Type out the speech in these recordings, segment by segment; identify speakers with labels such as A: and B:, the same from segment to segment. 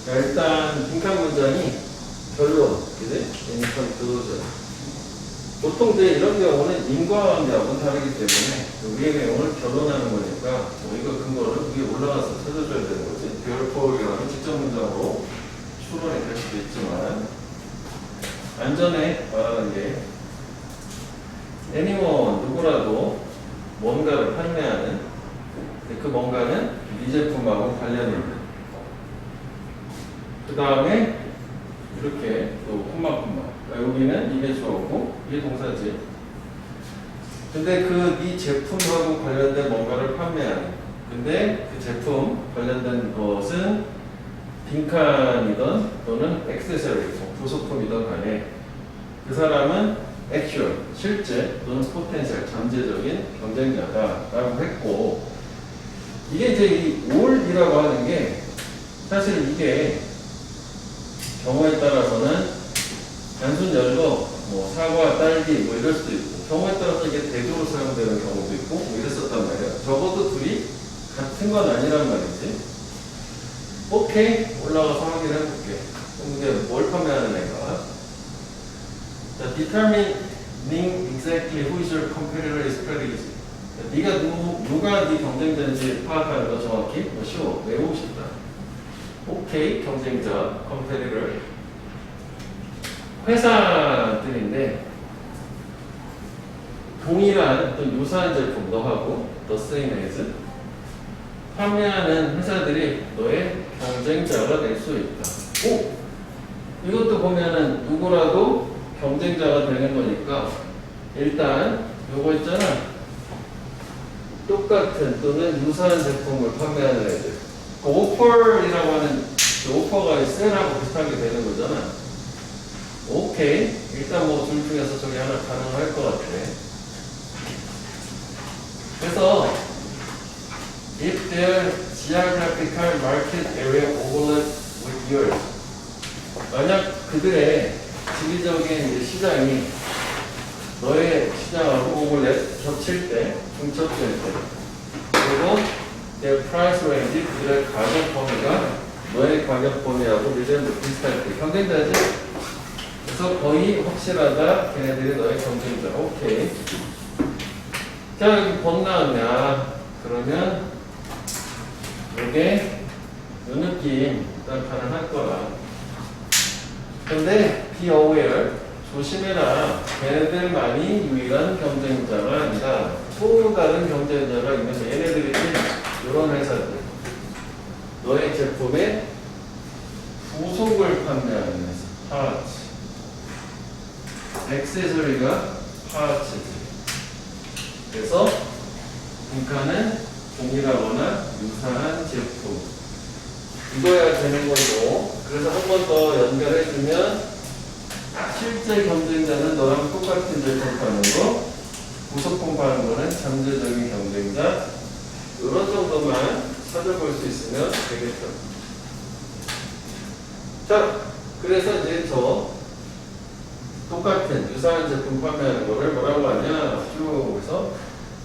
A: 자, 일단 빈칸 문장이 결론, 그지? 애니컨 클로저. 보통 이제 이런 경우는 인과관계하고는 다르기 때문에 위의 내용을 결론하는 거니까 이거 근거를 위에 올라가서 찾아줘야 되는 거지. therefore 직접 문장으로 추론이 될 수도 있지만 안전에 말하는 게 anyone 누구라도 뭔가를 판매하는 그 뭔가는 이 제품하고 관련이 있는 그 다음에 이렇게 또 콤마 여기는 이게 주어고 이게 동사지. 근데 그 이 제품하고 관련된 뭔가를 판매하는 근데 그 제품 관련된 것은 빈칸이든 또는 액세서리 부속품이든 간에 그 사람은 actual 실제 또는 potential 잠재적인 경쟁자다라고 했고 이게 이제 이 all이라고 하는 게 사실 이게 경우에 따라서는 단순 열로 뭐 사과, 딸기 뭐 이럴 수도 있고 경우에 따라서 이게 대조로 사용되는 경우도 있고 뭐 이랬었단 말이에요. 적어도 둘이 같은 건 아니란 말이지. 오케이 올라가서 확인해 볼게. 이게 뭘 판매하는 애가? 자, determining exactly who is your competitor is pretty easy. 네가 누가 네 경쟁자인지 파악하는 거 정확히 뭐 쉬워 외우고 싶다. 오케이 경쟁자 competitor 회사들인데 동일한 또 유사한 제품 너하고 the same as 판매하는 회사들이 너의 경쟁자가 될 수 있다. 오! 이것도 보면은 누구라도 경쟁자가 되는 거니까 일단 요거 있잖아. 똑같은 또는 유사한 제품을 판매하는 애들. 그 오퍼이라고 하는 그 오퍼가 셀하고 비슷하게 되는 거잖아. 오케이. 일단 뭐 둘 중에서 저기 하나 가능할 것 같아. 그래서 if their geographical market area overlaps with yours 만약 그들의 지리적인 이제 시장이 너의 시장하고 오버랩 겹칠 때, 중첩될 때 그리고 their price range 그들의 가격 범위가 너의 가격 범위하고 리젠도 비슷할 때 경쟁자지. 그래서 거의 확실하다. 걔네들이 너의 경쟁자. 오케이. 자, 여기 번 나왔냐? 그러면 이게 이 느낌 일단 가능할 거라. 근데 be aware 조심해라. 걔네들만이 유일한 경쟁자가 아니다. 또 다른 경쟁자가 있는데 얘네들이 이런 회사들 너의 제품의 부속을 판매하는 회사 파츠 액세서리가 파츠지. 그래서 빈칸은 동일하거나 유사한 제품 이거야 되는 거고 그래서 한 번 더 연결해주면 실제 경쟁자는 너랑 똑같은 제품 파는 거 부속품 파는 거는 잠재적인 경쟁자 이런 정도만 찾아볼 수 있으면 되겠죠. 자 그래서 이제 저 똑같은 유사한 제품 판매하는 거를 뭐라고 하냐 쭉 해서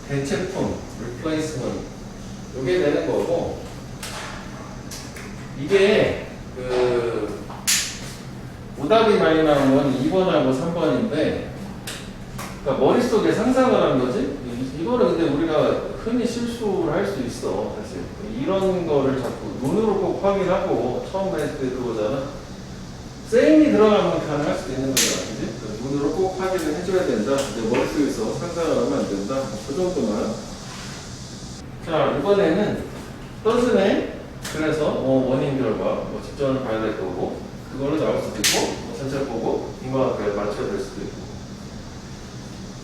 A: 대체품 replacement 이게 되는 거고 이게 그 오답이 많이 나온 건 2번하고 3번인데 그러니까 머릿속에 상상을 하는 거지 이거는 근데 우리가 흔히 실수를 할 수 있어 사실 이런 거를 자꾸 눈으로 꼭 확인하고 처음 했을 때 그거잖아 쌤이 들어가면 가능할 수도 있는 거잖아 그지? 눈으로 꼭 확인을 해줘야 된다 근데 머릿속에서 상상을 하면 안 된다 그 정도만 자 이번에는 떠스네 그래서 원인 결과 직전을 봐야 될 거고 그거는 나올 수도 있고 전체 보고 인과관계를 맞춰야 될 수도 있고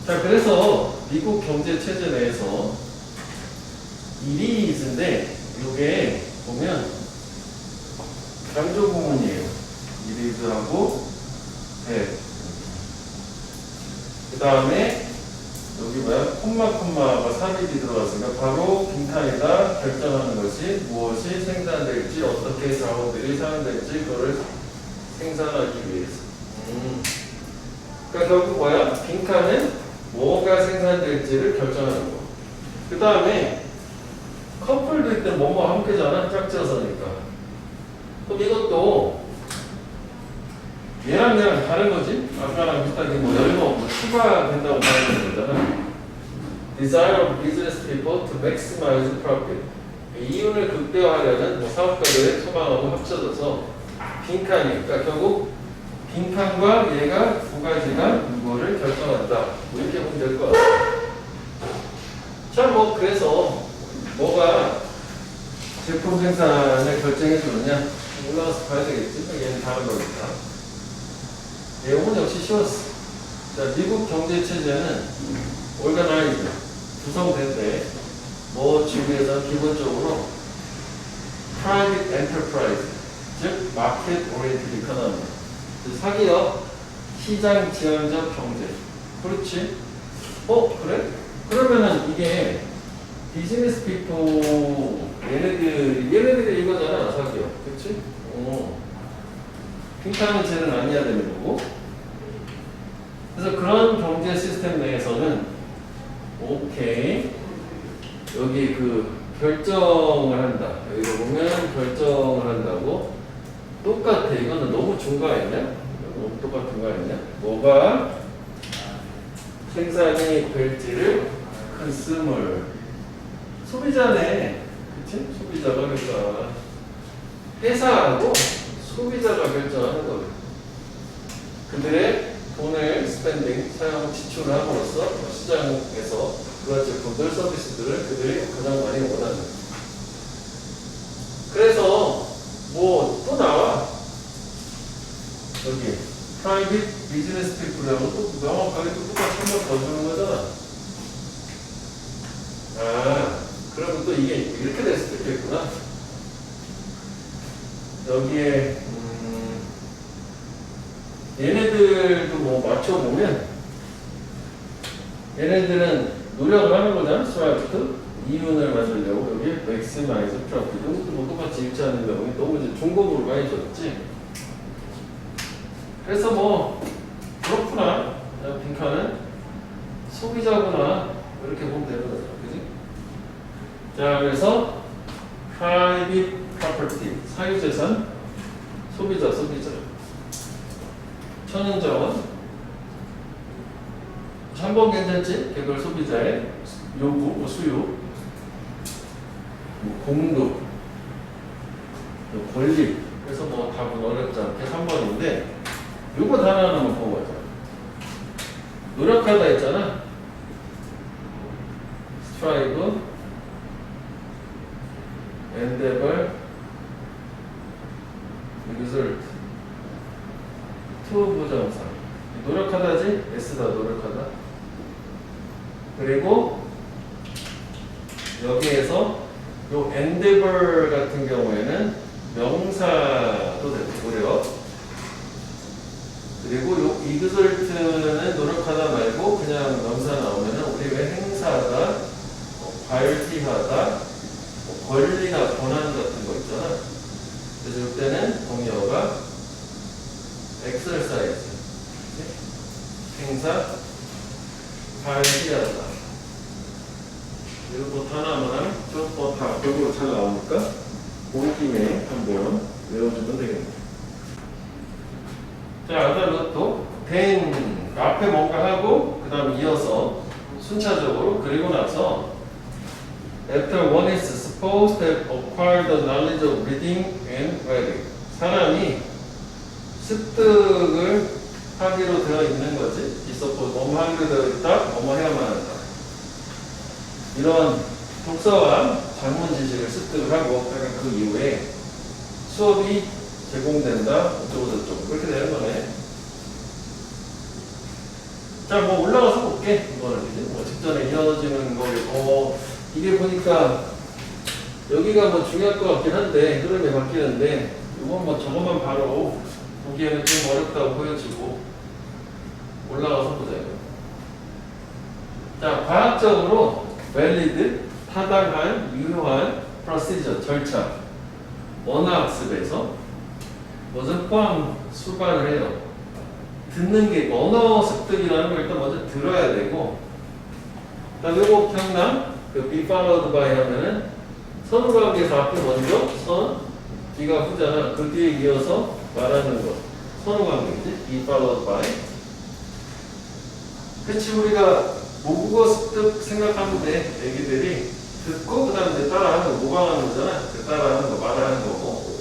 A: 자 그래서 미국 경제 체제 내에서 이리즈인데 이게 보면 강조 구문이에요. 이리즈하고 그 다음에 여기 뭐야 콤마가 삽입이 들어갔으니까 바로 빈칸에다 결정하는 것이 무엇이 생산될지 어떻게 자원들이 사용될지 그거를 생산하기 위해서 그러니까 결국 뭐야 빈칸은 뭐가 생산될지를 결정하는 거 그 다음에 커플도 있때 뭐뭐 함께잖아 짝지어서니까 그럼 이것도 이것도 얘랑 다른 거지? 아까랑 비슷하게 뭐 열고 뭐 추가된다고 말하는 거잖아. Desire of business people to maximize profit. 이윤을 극대화하려는 뭐 사업가들의 소망하고 합쳐져서 빈칸이니까 결국 빈칸과 얘가 두 가지가 이거를 결정한다. 뭐 이렇게 보면 될 것 같아. 자, 뭐 그래서 뭐가 제품 생산을 결정해 주느냐? 올라가서 봐야 되겠지. 얘는 다른 거니까. 내용은 역시 쉬웠어. 자, 미국 경제 체제는 organized, 구성된데 뭐 주위에서 기본적으로 private enterprise, 즉 market oriented economy, 사기업, 시장 지향적 경제. 그렇지? 그래? 그러면은 이게 비즈니스 피플 얘네들이 이거잖아, 사기업. 그렇지? 핑크하는 쟤는 아니어야 되는 거고. 그래서 그런 경제 시스템 내에서는 오케이, 여기 그 결정을 한다. 여기 보면 결정을 한다고. 똑같아. 이거는 너무 중과했냐? 너무 똑같은 거 아니냐? 뭐가 생산이 될지를 컨슈머, 소비자네. 그치? 소비자가 그러니까 회사하고 소비자가 결정하는 거예요. 그들의 돈을 스pen딩, 사용, 지출을 함으로써 시장에서 그런 제품들, 서비스들을 그들이 가장 많이 원하는. 그래서 뭐 또 나와. 여기 프라이빗 비즈니스 피플이라고 또 명확하게 또 똑같이 한 번 더 주는 거잖아. 그러면 또 이게 이렇게 될 수도 있겠구나. 여기에 얘네들도 뭐 맞춰보면 얘네들은 노력을 하는 거잖아. 스트라이프트 이윤을 만들려고 여기 맥시마이즈 프로핏 이것도 뭐 똑같이 일치하는 경우에 너무 이제 중급으로 많이 줬지. 그래서 뭐 그렇구나. 빈칸은 소비자구나 이렇게 보면 되는 거죠. 그지? 자, 그래서 private property 사유재산, 소비자 천연자원, 한 번 괜찮지? 개별 소비자의 요구, 뭐 수요, 뭐 공급, 권리. 그래서 뭐 답은 어렵지 않게 3번인데 요거 하나만 보고 가자. 노력하다 했잖아. strive, endeavor, result. 투 부정사. 노력하다지? S다, 노력하다. 그리고 여기에서 요 endeavor 같은 경우에는 명사도 되고요. 그리고 요 exert는 노력하다 말고 그냥 명사 나오면은 우리 왜 행사하다, 발휘하다, 권리나 권한 같은 거 있잖아. 그래서 이때는 동의어가 exercise, 행사, 발휘하다. 이거 다 나오면 다 골고루 잘 나오니까 온 김에 한번 외워주면 되겠네요. 자, 그다음 또 then 앞에 뭔가 하고 그 다음 이어서 순차적으로 그리고 나서 after one is supposed to have acquired the knowledge of reading and writing. 사람이 습득을 하기로 되어 있는 거지. be supposed 뭐뭐 하기로 되어 있다, 뭐뭐 해야만 한다. 이런 독서와 전문 지식을 습득을 하고 그 이후에 수업이 제공된다. 어쩌고저쩌고 그렇게 되는 거네. 자, 뭐 올라가서 볼게. 이거는 이제 뭐 직전에 이어지는 거고 이게 보니까 여기가 뭐 중요할 것 같긴 한데 흐름이 바뀌는데 이건 뭐 저것만 바로 보기에는 좀 어렵다고 보여지고 올라가서 보자. 자, 과학적으로 valid, 타당한, 유효한 procedure, 절차, 언어학습에서 먼저 포함 수반을 해요. 듣는 게 언어 습득이라는 걸 일단 먼저 들어야 되고, 그다음 요거 기억나? 그 be followed by 하면은 선과 관계에서 앞에 먼저 선, B가 후잖아. 그 뒤에 이어서 말하는 거. 선호관계지. be followed by. 그치, 우리가 모국어 습득 생각하면 돼. 애기들이 듣고 그 다음에 이제 따라하는 거, 모방하는 거잖아. 그 따라하는 거, 말하는 거고.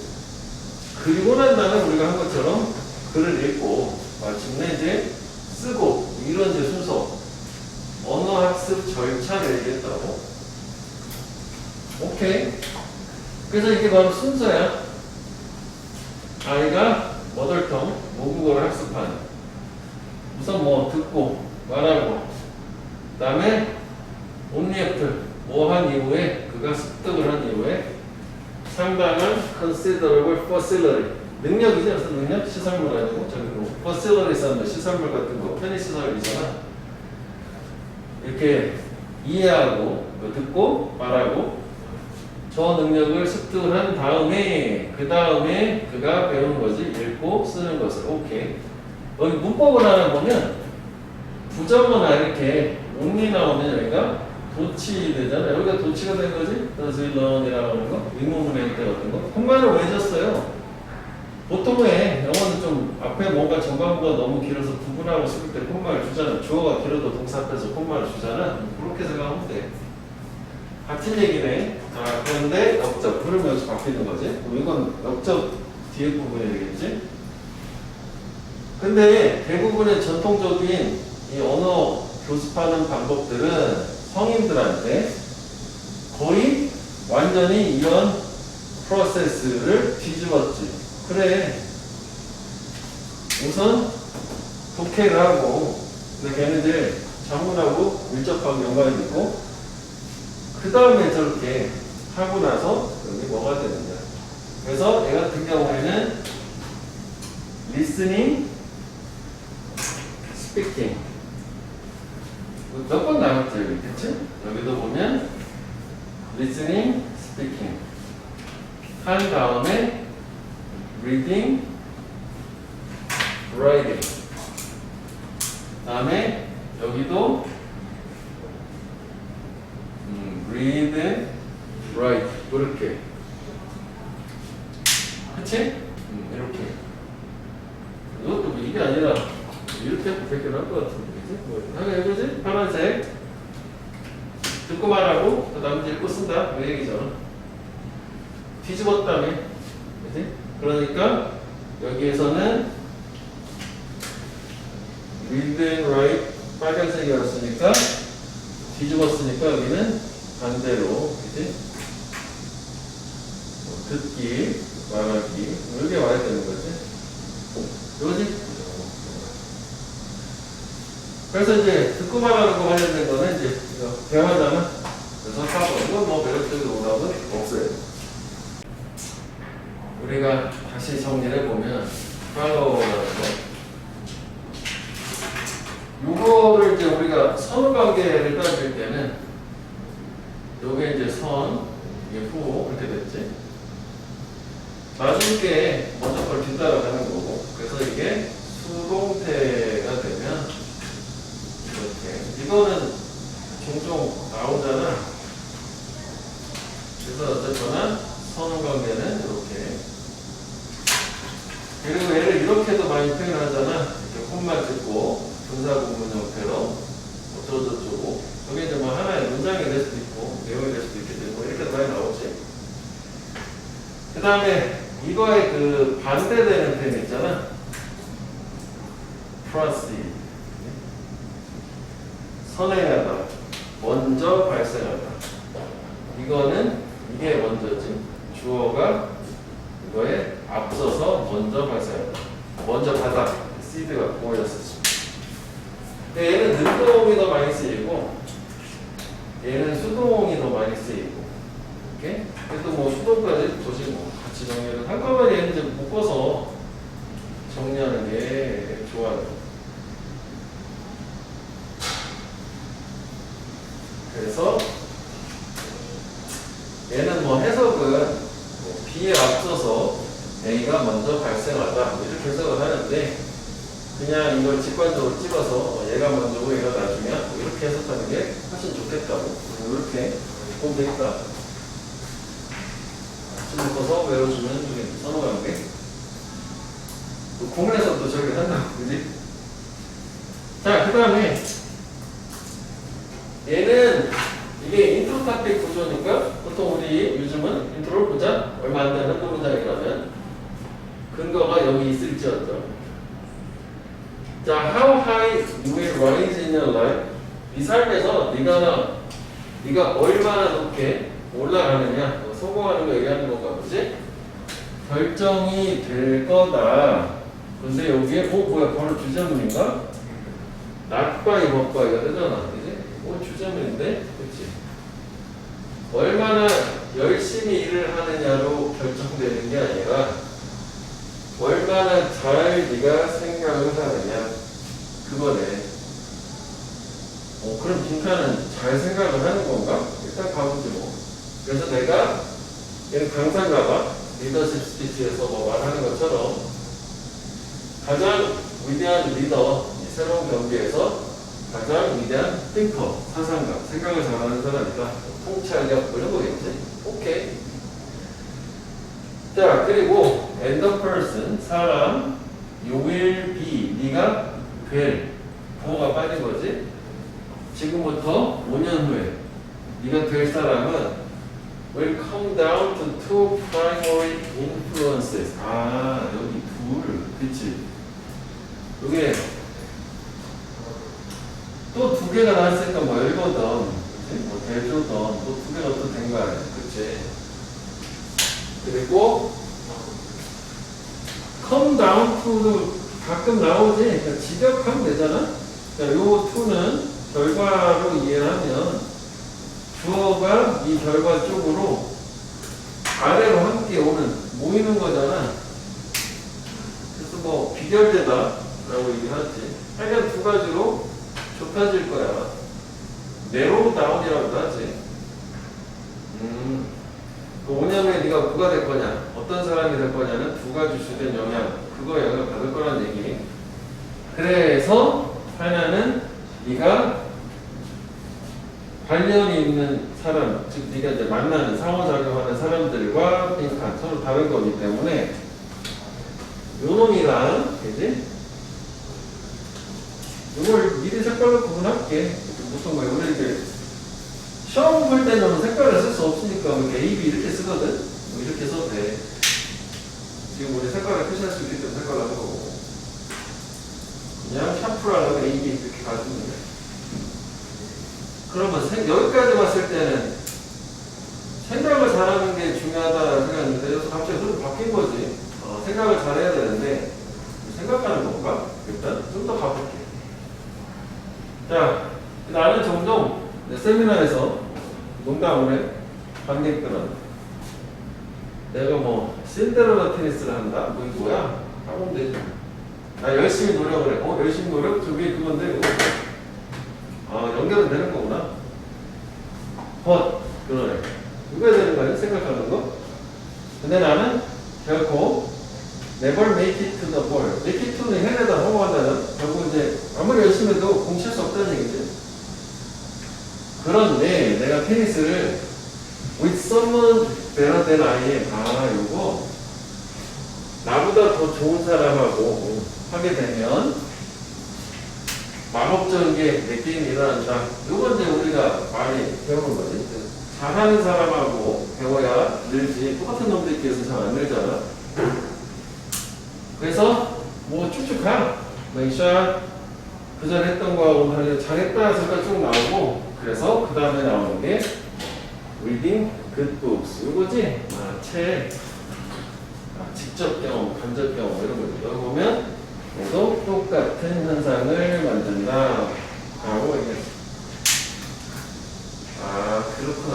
A: 그리고 난 다음에 우리가 한 것처럼 글을 읽고 마침내 이제 쓰고 이런 이제 순서. 언어학습 절차를 얘기했다고. 오케이. 그래서 이게 바로 순서야. 아이가 머덜텅, 모국어를 학습하는. 우선 뭐 듣고 말하고 그 다음에 온리애플 뭐 한 이후에 그가 습득을 한 이후에 상당한 considerable facility 능력이죠. 그래서 능력 시설물 아니고 저기 뭐 facility 있었는데 시설물 같은 거 편의시설이잖아. 이렇게 이해하고 듣고 말하고 저 능력을 습득을 한 다음에 그 다음에 그가 배우는 거지. 읽고 쓰는 것을. 오케이. 여기 문법을 하나 보면 부정어나 이렇게 only 나오면 여기가 도치 되잖아. 여기가 도치가 된 거지. does he learn이라고 하는 거. 의문문의 같은 거. 콤마를 왜 줬어요? 보통 왜 영어는 좀 앞에 뭔가 전반부가 너무 길어서 부분하고 쓸 때 콤마를 주잖아. 주어가 길어도 동사 앞에서 콤마를 주잖아. 그렇게 생각하면 돼. 같은 얘기네. 아, 그런데 역접. 그러면 여기서 바뀌는 거지. 그럼 이건 역접 뒤에 부분이 되겠지. 근데 대부분의 전통적인 이 언어 교습하는 방법들은 성인들한테 거의 완전히 이런 프로세스를 뒤집었지. 그래. 우선 독해를 하고, 근데 걔네들 자문하고 밀접하게 연관이 있고, 그 다음에 저렇게 하고 나서 여기 뭐가 되느냐. 그래서 얘 같은 경우에는 listening, speaking. 몇 번 나왔죠, 여기. 그치? 여기도 보면 listening, speaking. 한 다음에 reading, writing. 다음에 여기도 read, write. 이렇게. 그치? 이렇게. 이것도 뭐 이게 아니라 이렇게 해도 되긴 할 것 같은데. 그치? 뭐, 이거지? 파란색. 듣고 말하고, 그 다음에 읽고 쓴다. 그 얘기죠. 뒤집었다며. 그치? 그러니까, 여기에서는 read and write 빨간색이었으니까, 뒤집었으니까 여기는 반대로, 그치? 듣기, 말하기. 이렇게 와야 되는 거지. 이거지? 그래서 이제 듣고 말하는 거 관련된 거는 이제 대화잖아. 그래서 4번. 이건 뭐 매력적인 오답은 없어요. 우리가 다시 정리를 해보면, 팔로워라는 거. 요거를 이제 우리가 선관계를 따질 때는, 요게 이제 선, 이게 후, 이렇게 됐지. 맞은 게 먼저 걸 뒤따라가는 거고, 그래서 이게 수동태가 되면, 이렇게. 이거는 종종 나오잖아. 그래서 어쨌거나 선관계는 이렇게. 그리고 얘를 이렇게도 많이 표현하잖아. 이렇게 콤마 찍고 분사 구문 형태로 어쩌고저쩌고. 여기 이제 뭐 하나의 문장이 될 수도 있고 내용이 될 수도 있겠지. 뭐 이렇게도 많이 나오지. 그 다음에 이거의 그 반대되는 표현 있잖아. proceed. 선행하다. 먼저 발생하다. 이거는 이게 먼저지. 주어가 이거에 앞서서 먼저 발생하다. 먼저 받아. seed가 보였었지. 근데 얘는 능동이 더 많이 쓰이고 얘는 수동이 더 많이 쓰이고. 이렇게? 그래도 뭐 수동까지 도시 뭐 같이 정리를 한꺼번에 얘는 이제 묶어서 정리하는 게 좋아요. 그래서 얘는 뭐 해석은 뭐 B에 앞서서 A가 먼저 발생하다 뭐 이렇게 해석을 하는데 그냥 이걸 직관적으로 찍어서 얘가 먼저고 얘가 나중이야 뭐 이렇게 해석하는 게 훨씬 좋겠다고 이렇게 보면 되겠다. 좀 묶어서 외워주면 이게 써놓은 게. 공원에서 또 저기 한다고, 그지? 자, 그 다음에 얘는 이게 인트로 탑픽 구조니까 보통 우리 요즘은 인트로를 보자. 얼마 안 되는 한두 문장이라면 근거가 여기 있을지어정. 자, how high you will rise in your life. 네 삶에서 네가 얼마나 높게 올라가느냐, 성공하는 거 얘기하는 건가 보지? 결정이 될 거다. 근데 여기에 뭐야 바로 주제문인가? not by what by가 되잖아, 그지? 주제문인데, 그렇지? 얼마나 열심히 일을 하느냐로 결정되는 게 아니라 얼마나 잘 네가 생각을 하느냐, 그거네. 그럼 빈칸은 잘 생각을 하는 건가? 일단 가보지 뭐. 그래서 내가 얘는 강사인가 봐. 리더십 스피치에서 뭐 말하는 것처럼 가장 위대한 리더, 이 새로운 경기에서 가장 위대한 띵커, 사상가, 생각을 잘하는 사람이다. 통찰력 이런 거겠지. 오케이. 자, 그리고 and the person, 사람, you will be, 네가 될, 부호가 빠진 거지. 지금부터 5년 후에 네가 될 사람은 will come down to two primary influences. 아, 여기 둘, 그치? 이게 또 두 개가 나왔으니까 뭐 열거든, 그치? 뭐 대조든 또 두 개가 또 된 거 아니야, 그치? 그리고 come down to도 가끔 나오지. 그러니까 직역하면 되잖아. 그러니까 요 to는 결과로 이해하면 주어가 이 결과 쪽으로 아래로 함께 모이는 거잖아. 그래서 뭐 비결되다 라고 얘기하지. 하여간 두 가지로 좁혀질 거야. 내로우 다운이라고 하지. 그 5년 후에 네가 뭐가 될 거냐, 어떤 사람이 될 거냐는 두 가지 주된 영향, 그거 영향을 받을 거란 얘기. 그래서 하나는 네가 관련이 있는 사람, 즉 네가 이제 만나는 상호작용하는 사람들과 빈칸 서로 다른 거기 때문에 요 놈이랑, 그지? 이걸 미리 색깔로 구분할게. 무슨 거야? 우리 이제 시험 볼 때는 색깔을 쓸 수 없으니까 이렇게 A, B 이렇게 쓰거든? 뭐 이렇게 써도 돼. 지금 우리 색깔을 표시할 수 있기 때문에 색깔로 하는 거고. 그냥 샤프라고 A, B 이렇게 가지면 돼. 그러면 여기까지 봤을 때는 생각을 잘하는 게 중요하다고 생각했는데 여기서 갑자기 흐름이 바뀐 거지. 생각을 잘해야 되는데 생각하는 건가? 일단 좀 더 가볼게. 자, 나는 종종 세미나에서 농담을 해. 관객들은 내가 뭐 신데렐라 테니스를 한다? 뭐 이거 뭐야? 하면 되지. 나 열심히 노력을 해. 열심히 노력? 저게 그건데 연결은 되는 거구나. 그러네. 이거 해야 되는 거 아니야? 생각하는 거? 근데 나는 결코 never make it to the ball. make it to는 해내다 성공한다는 결국 이제 아무리 열심히 해도 공칠 수 없다는 얘기지. 그런데 내가 테니스를 with someone better than I am, 요거 나보다 더 좋은 사람하고 하게 되면 마법적인 게 내 게임이 일어난다. 요건 이제 우리가 많이 배우는 거지. 잘하는 사람하고 배워야 늘지. 똑같은 놈들끼리서 잘 안 늘잖아. 그래서 뭐 쭉쭉 가. 샷 그전 했던 거하고 잘했다 소리가 쭉 나오고, 그래서 그 다음에 나오는 게 reading good books 요거지. 책, 직접 경험, 간접 경험 이런 거지. 여기 보면 얘도 똑같은 현상을 만든다 라고 얘기했어. 그렇구나.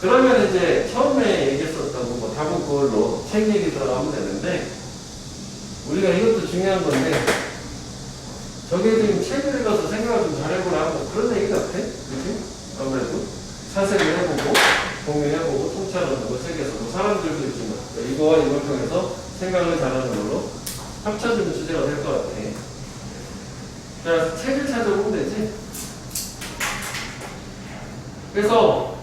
A: 그러면 이제 처음에 얘기했었던 거 답은 그걸로 책 얘기 들어가면 되는데, 우리가 이것도 중요한 건데 저게 지금 책을 읽어서 생각을 좀 잘해보라 뭐 그런 얘기 같아. 그치? 아무래도 사색을 해보고 공유해보고 통찰하고 책에서 뭐 사람들도 있지만 이거와 이걸 통해서 생각을 잘하는 걸로 합쳐지는 주제가 될 것 같아. 자, 책을 찾아보면 되지. 그래서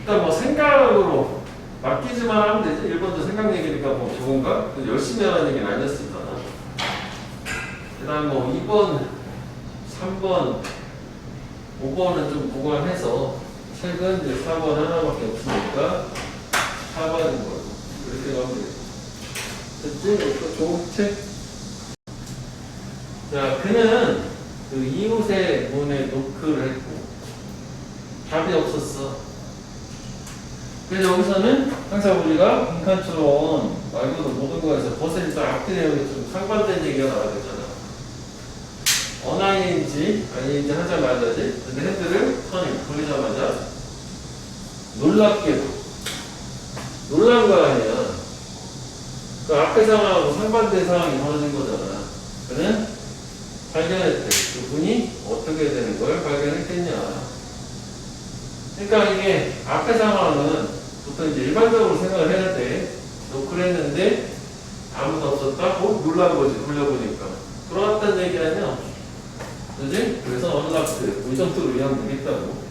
A: 일단 뭐 생각 생각으로 맡기지만 하면 되지. 1번도 생각 얘기니까 뭐 좋은가? 열심히 하라는 얘기는 아니었으니까. 그 다음 뭐 2번, 3번, 5번은 좀 보관해서 책은 이제 4번 하나밖에 없으니까 4번인 거고. 이렇게 가면 되겠지. 됐지? 이거 좋은 책. 자, 그는 그 이웃의 문에 노크를 했고 답이 없었어. 그래서 여기서는 항상 우리가 빈칸처럼 말고도 모든 거에서 버스에서 앞뒤 내용이 좀 상반된 얘기가 나와야 되잖아. 언아인지 아닌지 하자마자지. 근데 핸들을 선이 돌리자마자 놀랍게도 놀란 거 아니야. 그 앞에 상황하고 상반된 상황이 벌어진 거잖아. 그는 발견했대. 그분이 어떻게 되는 걸 발견했겠냐. 그러니까 이게 앞에 상황은 보통 이제 일반적으로 생각을 해야 돼. 노크를 했는데 아무도 없었다? 놀란 거지. 돌려보니까. 돌아왔다는 얘기 아니야. 그지? 그래서 언락트, 의정도로 이해하면 되겠다고.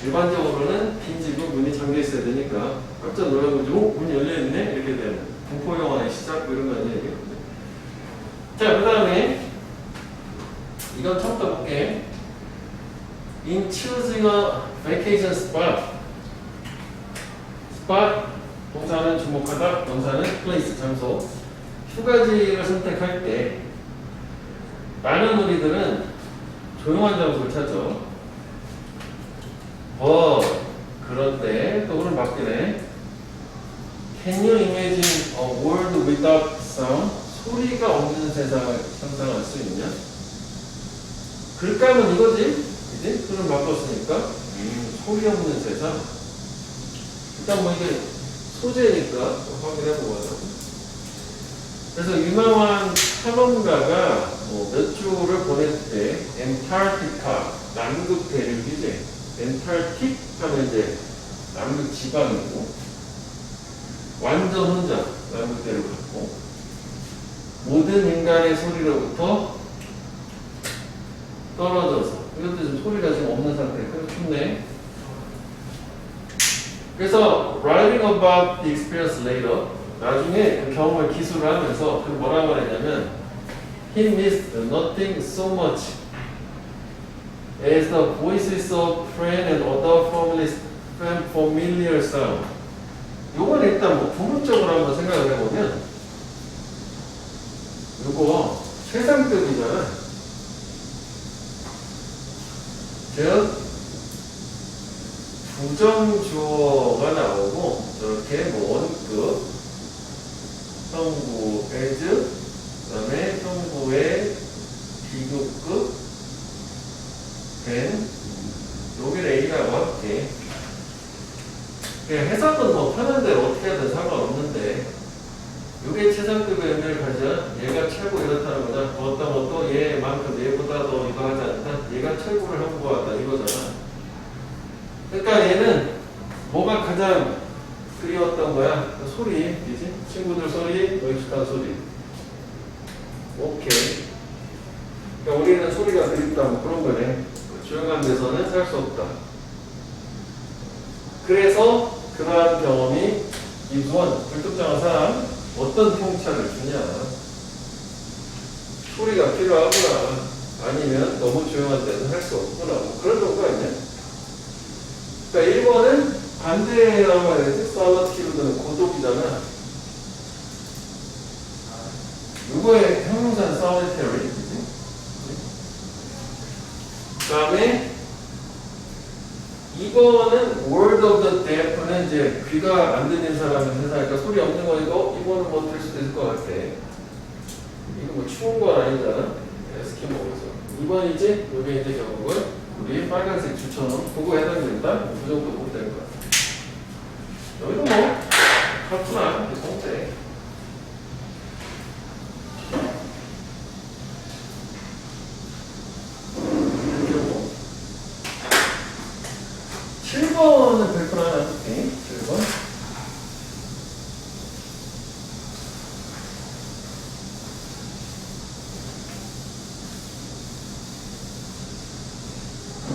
A: 일반적으로는 빈집은 문이 잠겨 있어야 되니까 깜짝 놀라가지고 문이 열려있네? 이렇게 되는 공포 영화의 시작 이런 거 아니에요? 자, 그 다음에 이건 처음부터 볼게. In choosing a vacation spot. spot 동사는 주목하다, 동사는 place 장소. 휴가지를 선택할 때 많은 우리들은 조용한 장소를 찾죠. 그런데 또 오늘 바뀌네. Can you imagine a world without sound? 소리가 없는 세상을 상상할 수 있냐? 글감은 이거지? 그지? 글을 바꿨으니까 소리 없는 세상. 일단 뭐 이게 소재니까 확인해보고요. 그래서 유명한 탐험가가 뭐 몇 주를 보낼 때 엔타르티카 남극 대륙이지. 엔타르틱 하면 이제 남극 지방이고 완전 혼자 남극 대륙 갔고 모든 인간의 소리로부터 떨어져서 이것도 지금 소리가 지금 없는 상태에 그래서 춥네. 그래서 writing about the experience later 나중에 그 경험을 기술을 하면서 그 뭐라고 말했냐면 he missed nothing so much as the voices of friend and other familiar sound. 요건 일단 뭐 부분적으로 한번 생각을 해보면 요거 최상급이잖아. 즉 부정주어가 나오고 저렇게 뭐 원급 형부 as 그 다음에 형부의 비교급 된 여기를 A라고 할게. 그냥 해석은 뭐 편한 대로 어떻게 하든 상관없는데 이게 최상급의 의미를 가져 얘가 최고 이렇다는 거잖아. 어떤 것도 얘만큼 얘보다 더 이거 하지 않다. 얘가 최고를 형부하다 이거잖아. 그러니까 얘는 뭐가 가장 그리웠던 거야? 그 소리, 그지? 친구들 소리, 익숙한 소리. 오케이. 그러니까 우리는 소리가 그립다 뭐 그런 거네. 조용한 데서는 살 수 없다. 그래서 그러한 경험이 이번 불특정한 사람 어떤 통찰을 주냐. 소리가 필요하구나. 아니면 너무 조용한 데는 할 수 없구나. 뭐 그런 정도 아니야? 그러니까 1번은 반대라고 해야 되지? 솔리튜드는 고독이잖아. 이거의 형용사는 solitary. 그 다음에 2번은 word of the deaf는 이제 귀가 안 들리는 사람은 세상이니까 소리 없는 거이고 이거는 뭐 될 수도 있을 것 같아. 이거 뭐 추운 건 아니잖아. 에스키모에서 2번이지? 이게 이제 결국은 우리 빨간색 주처럼 그거 해당된다? 그 정도 보면 되는 거야. 여기도 뭐 그렇구나. 통째. 7번은 별표 하나 줄게. 7번.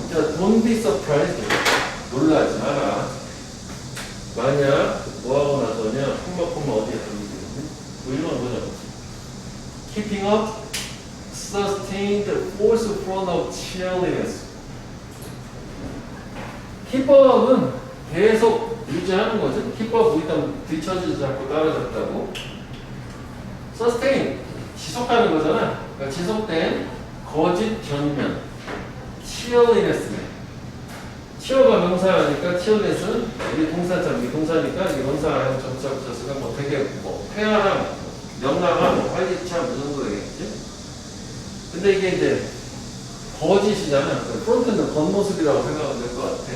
A: 자, don't be surprised. 놀라지 마라. 만약 뭐하고 나서냐 콤마 어디에 들어있는지 뭐 이런 거죠. Keeping up sustained force front of cheerleaders. Keep up은 계속 유지하는 거죠. Keep up 일단 뒤처지지 않고 따라잡다고. Sustain 지속하는 거잖아. 그러니까 지속된 거짓 견면. cheerleadness네. 치어가 명사니까 치어넷은 이게 동사잖아. 이게 동사니까 이게 명사랑 접사 붙였으니까 뭐 되게 뭐 쾌활함, 명랑함, 뭐 활기찬 이 정도 되겠지. 근데 이게 이제 거짓이잖아. 프론트는 겉모습이라고 생각하면 될 것 같아.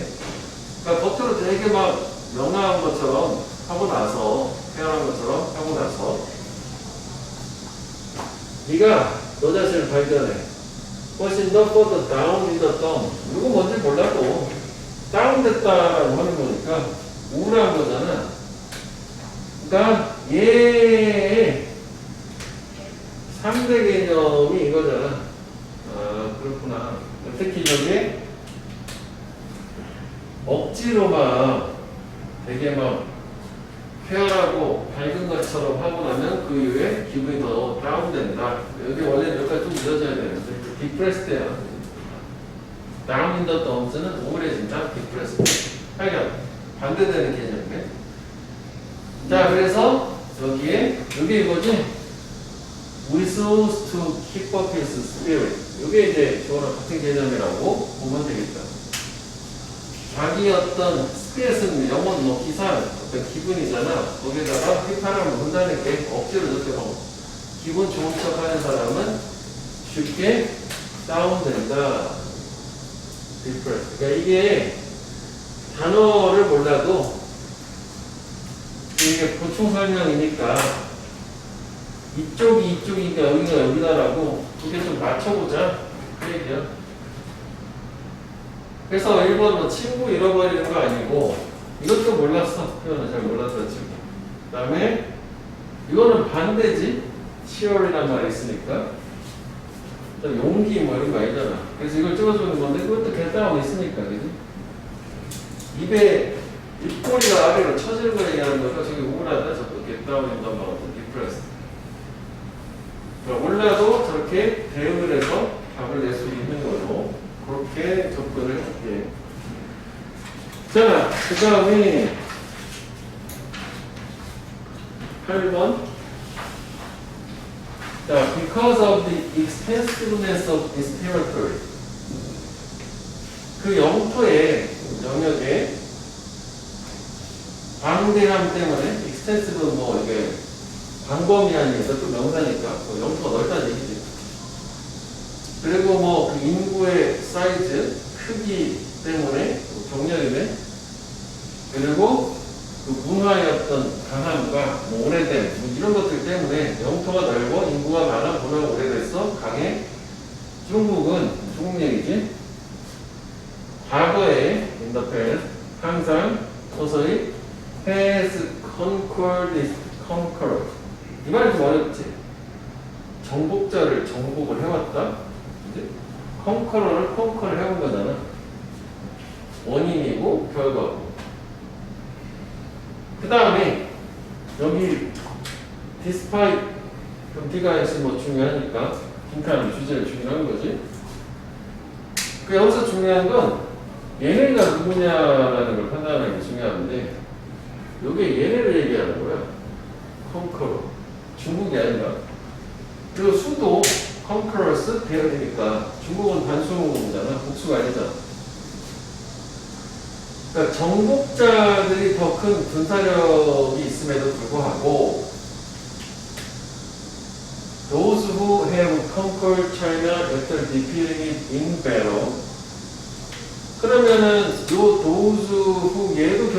A: 그러니까 겉으로 되게 막 명랑한 것처럼 하고 나서 쾌활한 것처럼 하고 나서 네가 너 자신을 발견해. 훨씬 더 further down in the dump. 이거 뭔지 몰라도 다운됐다라고 하는 거니까 우울한 거잖아. 그러니까 얘의 3대 개념이 이거잖아. 아 그렇구나. 특히 저기 억지로 막 되게 막 쾌활하고 밝은 것처럼 하고 나면 그 이후에 기분이 더 다운된다. 여기 원래 여기까지 좀 이어져야 되는데 디프레스드야. down in the dumps는 우울해진다. depressed. 하여간 반대되는 개념이네. 자 그래서 여기에 여기 이거지. resolves to keep up his spirit. 이게 이제 저거랑 같은 개념이라고 보면 되겠다. 자기 어떤 스피릿은 영혼 뭐 기사 어떤 기분이잖아. 거기다가 휘파람을 혼자는 게 억지로 저렇게 뭐 기분 좋은 척하는 사람은 쉽게 다운된다. depressed. 그러니까 이게 단어를 몰라도 이게 보충 설명이니까 이쪽이 이쪽이니까 여기가 여기다라고 두 개 좀 맞춰보자 그 얘기야. 그래서 1번 뭐 친구 잃어버리는 거 아니고 이것도 몰랐어. 표현을 잘 몰랐다 지금. 그 다음에 이거는 반대지. 치열이란 말이 있으니까 용기 뭐 이런 거 아니잖아. 그래서 이걸 찍어주는 건데 그것도 결단하고 있으니까 그지? 입에 입꼬리가 아래로 처지는 거 얘기하는 거죠. 저기 우울하다. 저도 겟다운인다 말하고 디프레스. 몰라도 저렇게 대응을 해서 답을 낼 수 있는 거로 그렇게 접근을 할게. 자, 그 다음에 8번. 자, because of the extensiveness of this territory. 그 영토의 영역의 방대함 때문에 extensive 뭐 이게 광범위한 얘기가 또 명사니까 뭐 영토가 넓다는 얘기지. 그리고 뭐 그 인구의 사이즈, 크기 때문에 경력이네. 그리고 그 문화의 어떤 강함과 뭐 오래된 뭐 이런 것들 때문에 영토가 넓고 인구가 많아 문화가 오래됐어 강해. 중국 얘기지. 과거에 in the past 항상 서서히 has conquered. 이 말이 좀 어렵지. 정복자를 정복을 해왔다. 컨커를 해온 거잖아. 원인이고 결과고. 그 다음에 여기 despite 그럼 D가 있으면 뭐 중요하니까 빈칸 주제를 중요한 거지. 그 여기서 중요한 건 얘네가 누구냐라는 걸 판단하는 게 중요한데 여기에 얘네를 얘기하는 거야. 컨커러 중국이 아니라. 그리고 수도 컨커러스 돼야 되니까 중국은 단수잖아. 복수가 아니잖아. 그러니까 정복자들이 더 큰 군사력이 있음에도 불구하고 those who have conquered China after defeating it in battle. 그러면은 요 those who 얘도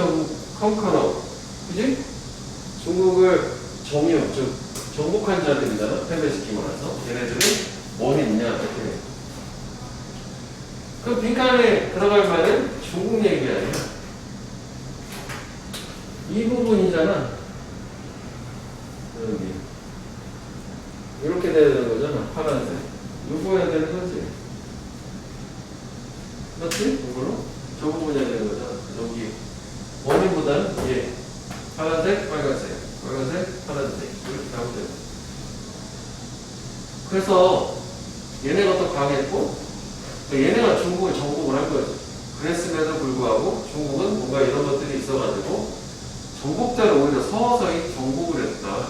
A: conqueror, 그지? 중국을 정유, 즉 정복한 자들이잖아. 패배시키고 나서 얘네들은 뭐 했냐 이렇게. 그 빈칸에 들어갈 말은 중국 얘기 아니야. 이 부분이잖아. 여기 이렇게 돼야 되는 거잖아. 파란색. 이거 해야 되는 거지. 맞지? 이걸로 저 부분이 해야 되는 거잖아. 여기 원인보다는 얘. 그래서 얘네가 더 강했고 얘네가 중국을 정복을 한 거죠. 그랬음에도 불구하고 중국은 뭔가 이런 것들이 있어가지고 정복자를 오히려 서서히 정복을 했다.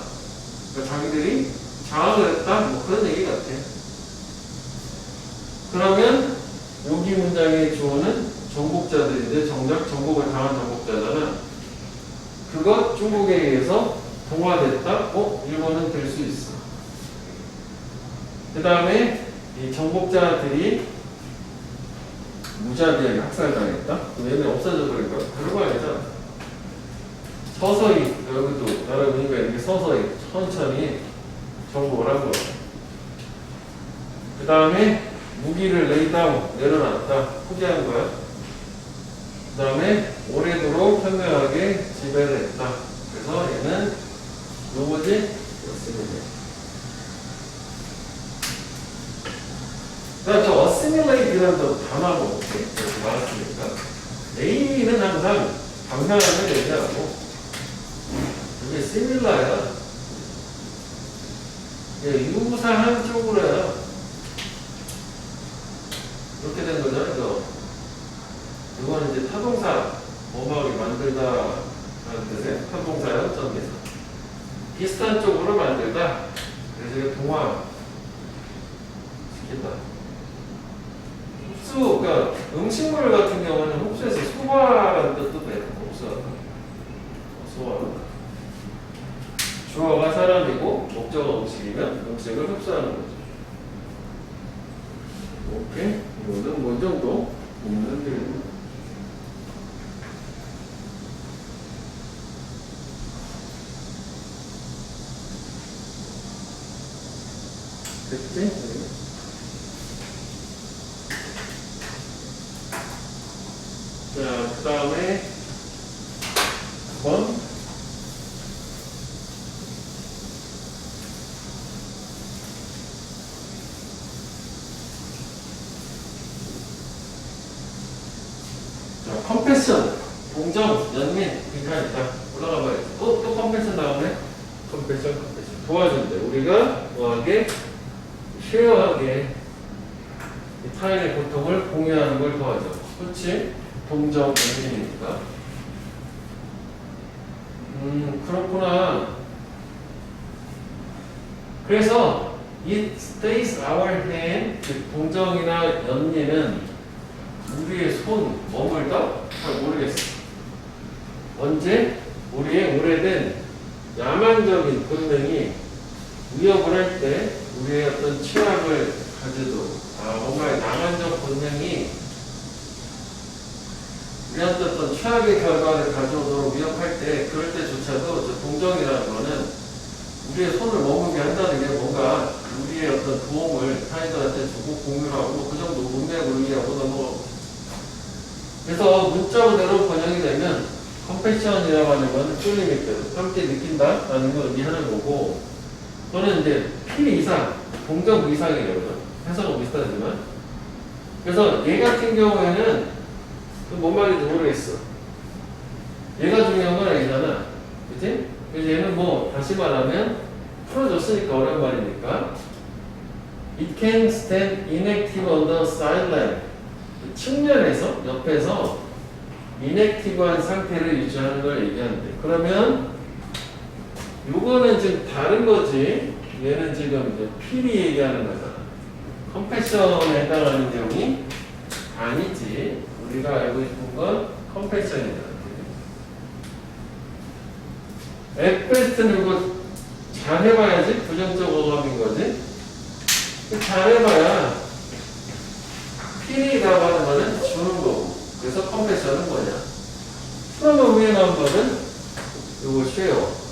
A: 그러니까 자기들이 장악을 했다. 뭐 그런 얘기 같아. 그러면 여기 문장의 주어는 정복자들인데 정작 정복을 당한 정복자잖아. 그것 중국에 의해서 동화됐다? 일본은 될 수 있어. 그 다음에 이 정복자들이 무자비하게 학살당했다? 얘네 없어져 버린 거야? 그런 거 아니잖아. 서서히, 여기도 나라 의미가 이렇게 서서히, 천천히 정복을 한 거야. 그 다음에 무기를 레이다운, 내려놨다. 포기한 거야. 그 다음에 오래도록 현명하게 지배를 했다. 그래서 얘는 요거지? 였습니다. 그다음 저 assimilate이라는 단어가 없지? 이렇게 말했으니까. A는 항상 방향을 얘기하고, 이게 similar야. 유사한 쪽으로야. 이렇게 된 거죠, 이거. 이거는 이제 타동사, 뭐뭐하게 만들다 라는 뜻의 타동사의 허점에서. 비슷한 쪽으로 만들다. 그래서 이게 동화 시킨다. 흡수, 그러니까 음식물 같은 경우는 흡수에서 소화라는 뜻도 돼요. 소화. 주어가 사람이고 목적어가 음식이면 음식을 흡수하는 거죠. 오케이. 이거는 뭐 정도 보면 되고. 됐지? 자, 그 다음에 9번. 자, 컴패션, 동정, 연민, 빈칸이다. 올라가 봐야지. 또 컴패션 나오네? 컴패션. 도와준대. 우리가 뭐하게? 쉐어하게 타인의 고통을 공유하는 걸 도와줘. 그렇지? 동정, 연민이니까. 그렇구나. 그래서 it stays our hand, 동정이나 연민은 우리의 손 머물다? 잘 모르겠어. 언제? 우리의 오래된 야만적인 본능이 위협을 할 때 우리의 어떤 취약을 가져도 뭔가 낭만적 본능이 우리한테 어떤 최악의 결과를 가져오도록 위협할 때 그럴 때조차도 저 동정이라는 거는 우리의 손을 머물게 한다는 게 뭔가 우리의 어떤 도움을 타인들한테 주고 공유하고 그 정도 문맥을 이해하고 넘어가고. 그래서 문자 그대로 번역이 되면 컴패션이라고 하는 건 쫄림일 때도 함께 느낀다라는 걸 의미하는 거고, 또는 이제 필 이상, 동정 이상이에요. 해석은 비슷하지만. 그래서 얘 같은 경우에는 뭔 말인지 모르겠어. 얘가 중요한 건 아니잖아. 그치? 그래서 얘는 뭐, 다시 말하면, 풀어줬으니까 어려운 말이니까. It can stand inactive on the sideline. 측면에서, 옆에서, inactive한 상태를 유지하는 걸 얘기하는데. 그러면, 요거는 지금 다른 거지. 얘는 지금 이제 필이 얘기하는 거잖아. 컴패션에 해당하는 내용이 아니지. 우리가 알고 싶은 건 컴패션이다. 앳베스트는 이거 잘 해봐야지. 부정적 어감인 거지. 잘 해봐야 필이라고 하는 거는 주는 거고. 그래서 컴패션은 뭐냐. 그러면 위에 나온 거는 이거 쉐어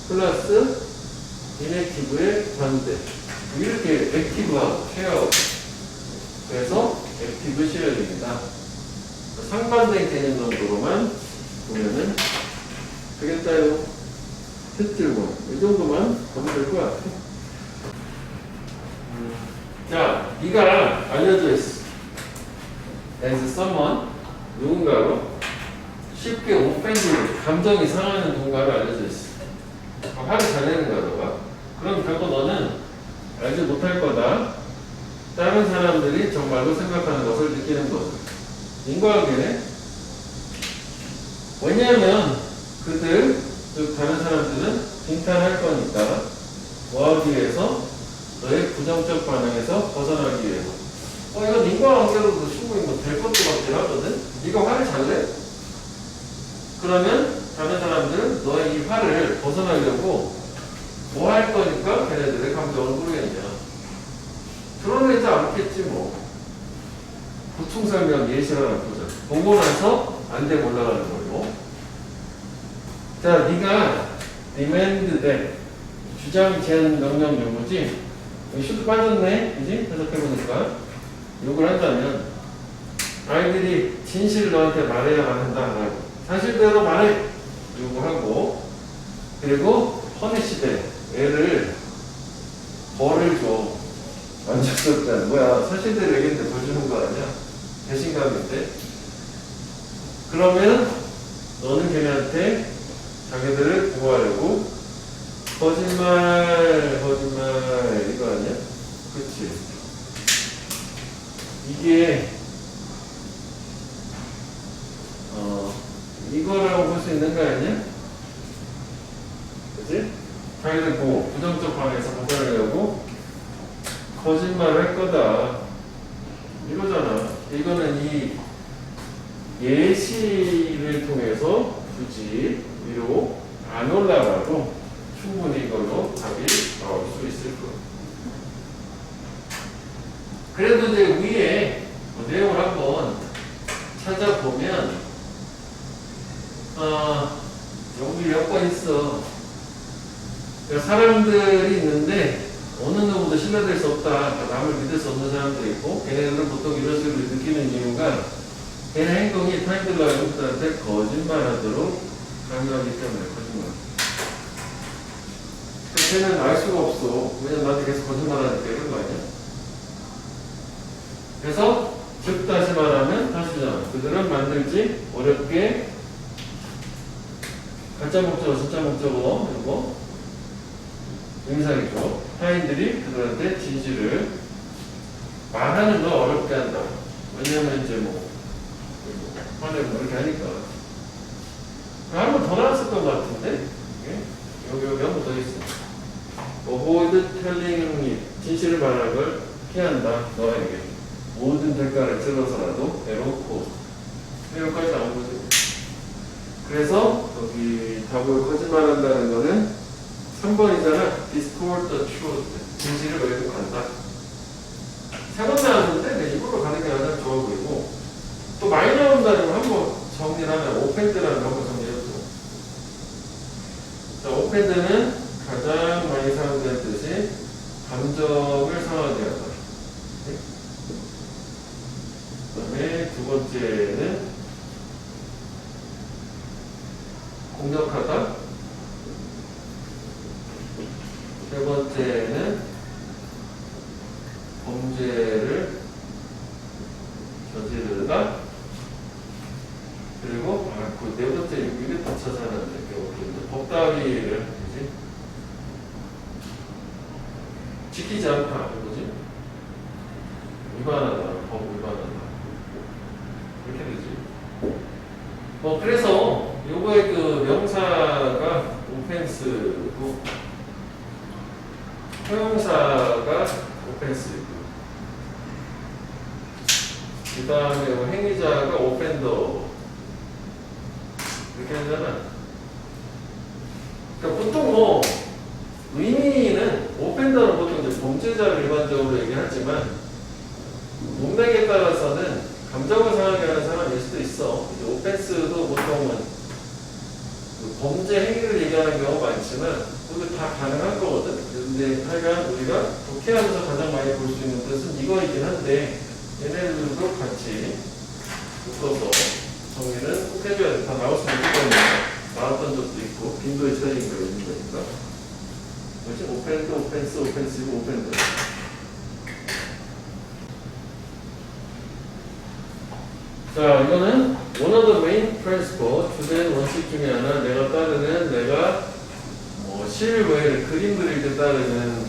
A: 플러스 인액티브의 반대. 이렇게 액티브하고 쉐어하고. 그래서 액티브 쉐어링이다. 상반된 개념 정도로만 보면은 되겠다요. 셋째고 이 정도만 보면 될 것 같아. 자, 네가 알려져 있어. as someone, 누군가로 쉽게 오펜드, 감정이 상하는 누군가로 알려져 있어. 화를 잘 내는 거야, 너가. 그럼 결국 너는 알죠? 인과관계네. 왜냐하면 그들, 즉 다른 사람들은 빈탄할 거니까 뭐 하기 위해서? 너의 부정적 반응에서 벗어나기 위해서. 이건 인과관계로도 충분히 뭐 될 것도 같긴 하거든? 네가 화를 잘 내? 그러면 다른 사람들은 너의 이 화를 벗어나려고 뭐 할 거니까 걔네들의 감정을 모르겠냐. 드러내지 않겠지 뭐. 보충 설명 예시를 하나 보자. 보고 나서 안 돼 올라가는 걸로. 자, 네가 demand that 주장 제한 명령 요구지. 여기 슈트 빠졌네, 그지? 해석해보니까 욕을 한다면 아이들이 진실을 너한테 말해야만 한다. 사실대로 말해 요구하고, 그리고 퍼니시 돼. 애를 벌을 줘. 완전스럽잖아. 뭐야, 사실대로 얘기했는데 벌 주는 거 아니야? 배신감인데. 그러면 너는 걔네한테 자기들을 보호하려고 거짓말 이거 아니야? 그치? 이게 이거라고 볼 수 있는 거 아니야? 그치? 자기들 보호, 부정적 방에서 벗어나려고 거짓말을 할 거다. 이거잖아. 이거는 이 예시를 통해서 굳이 위로 안 올라가도 충분히 이걸로 답이 나올 수 있을 거예요. 그래도 이제 위에 내용을 한번 찾아보면 여기 몇 번 있어. 그러니까 사람들이 있는데 어느 누구도 신뢰될 수 없다. 남을 믿을 수 없는 사람도 있고, 걔네들은 보통 이런 식으로 느끼는 이유가 걔네 행동이 타인들과 외국들한테 거짓말하도록 강요하기 때문에 거짓말. 걔는 알 수가 없어. 왜냐면 나한테 계속 거짓말하니까 이런 거 아니야? 그래서 즉 다시 말하면 다시잖아. 그들은 만들지 어렵게 가짜 목적어, 진짜 목적어 이거 임상이죠. 타인들이 그들한테 진실을 말하는 걸 어렵게 한다. 왜냐면 이제 뭐 화내고 이렇게 하니까. 한 번 더 나왔을 것 같은데? 여기 한 번 더 있어. Avoid telling it. 진실을 말하는 걸 피한다. 너에게. 모든 대가를 치러서라도 에로코. 여기까지 나온 거지. 그래서 여기 답을 거짓말한다는 거는 3번이잖아. Distort the truth. 진실을 왜곡한다. 세 번 나왔는데 이걸로 가는 게 가장 좋아 보이고, 또 많이 나온다는 걸 한번 정리를 하면 오펜드라는 걸 한번 정리해보죠. 자, 오펜드는 가장 많이 사용되는 뜻이 감정을 상하게 하다. 그 다음에 두 번째는 공격하다. 세 번째는 범죄를 저지르다. 그리고 그 네 번째 이게 다 찾아놨는데 법 따위를 그지? 지키지 않다. 뭐지? 위반하다. 법 위반하다. 이렇게 되지. 그래서 요거의 그 명사가 오펜스고 형용사가 오펜스이고, 그 다음에 행위자가 오펜더 이렇게 하잖아. 그러니까 보통 의미는 오펜더는 보통 이제 범죄자를 일반적으로 얘기하지만 문맥에 따라서는 감정을 상하게 하는 사람일 수도 있어. 이제 오펜스도 보통은 그 범죄 행위를 얘기하는 경우가 많지만 그게 다 가능한 거거든. 근데 하여간 우리가 독해하면서 가장 많이 볼 수 있는 뜻은 이거이긴 한데 얘네들도 같이 묶어서 정리는 꼭 해줘야 돼. 다 나올 수 있기 때문에 나왔던 적도 있고 빈도에 처해진 거 있는 거니까. 뭐지? 오펜드, 오펜스, 오펜시브, 오펜드. 자, 이거는 one of the main principle, 주된 원칙 중에 하나, 내가 따르는, 내가 실외를 그림 그릴 때 따르는